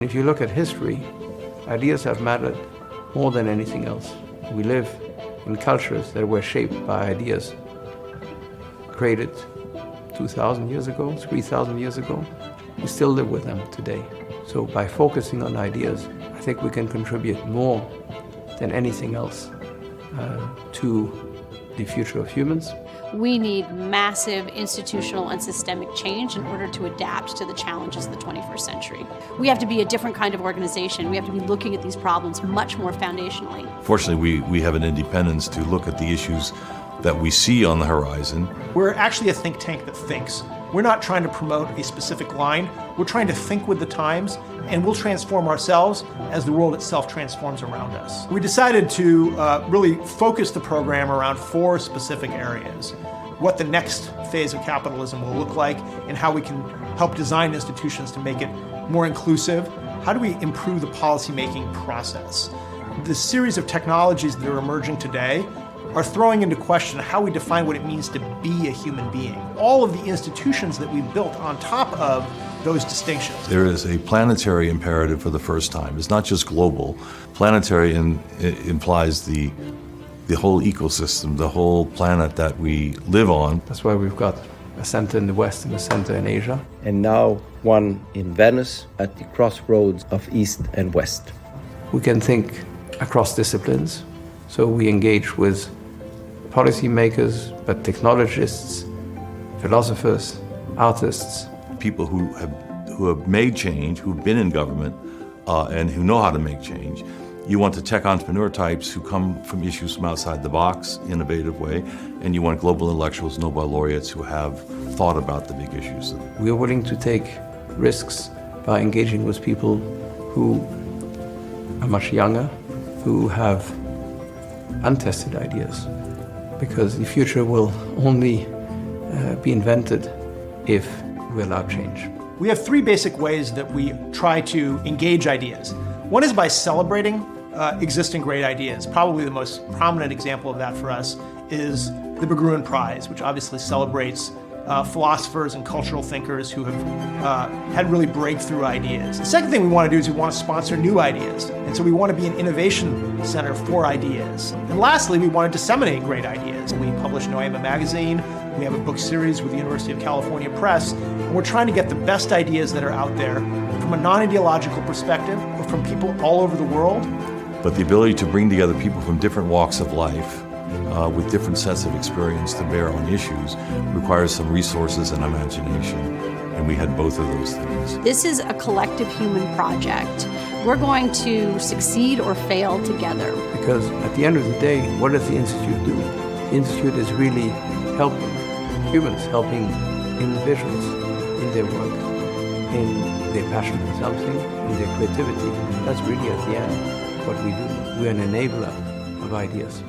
If you look at history, ideas have mattered more than anything else. We live in cultures that were shaped by ideas created 2,000 years ago, 3,000 years ago. We still live with them today. So by focusing on ideas, I think we can contribute more than anything else to the future of humans. We need massive institutional and systemic change in order to adapt to the challenges of the 21st century. We have to be a different kind of organization. We have to be looking at these problems much more foundationally. Fortunately, we have an independence to look at the issues that we see on the horizon. We're actually a think tank that thinks. We're not trying to promote a specific line. We're trying to think with the times, and we'll transform ourselves as the world itself transforms around us. We decided to really focus the program around 4 specific areas: what the next phase of capitalism will look like, and how we can help design institutions to make it more inclusive. How do we improve the policymaking process? The series of technologies that are emerging today are throwing into question how we define what it means to be a human being. All of the institutions that we built on top of those distinctions. There is a planetary imperative for the first time. It's not just global. Planetary implies the whole ecosystem, the whole planet that we live on. That's why we've got a center in the West and a center in Asia. And now one in Venice at the crossroads of East and West. We can think across disciplines, so we engage with policymakers, but technologists, philosophers, artists. People who have made change, who've been in government, and who know how to make change. You want the tech entrepreneur types who come from issues from outside the box, innovative way, and you want global intellectuals, Nobel laureates who have thought about the big issues. We are willing to take risks by engaging with people who are much younger, who have untested ideas, because the future will only be invented if we allow change. We have 3 basic ways that we try to engage ideas. One is by celebrating existing great ideas. Probably the most prominent example of that for us is the Berggruen Prize, which obviously celebrates philosophers and cultural thinkers who have had really breakthrough ideas. The second thing we want to do is we want to sponsor new ideas. And so we want to be an innovation center for ideas. And lastly, we want to disseminate great ideas. We publish Noema magazine. We have a book series with the University of California Press. And we're trying to get the best ideas that are out there from a non-ideological perspective, or from people all over the world. But the ability to bring together people from different walks of life with different sets of experience to bear on issues requires some resources and imagination, and we had both of those things. This is a collective human project. We're going to succeed or fail together. Because at the end of the day, what does the Institute do? The Institute is really helping humans, helping individuals in their work, in their passion for something, in their creativity. That's really at the end what we do. We're an enabler of ideas.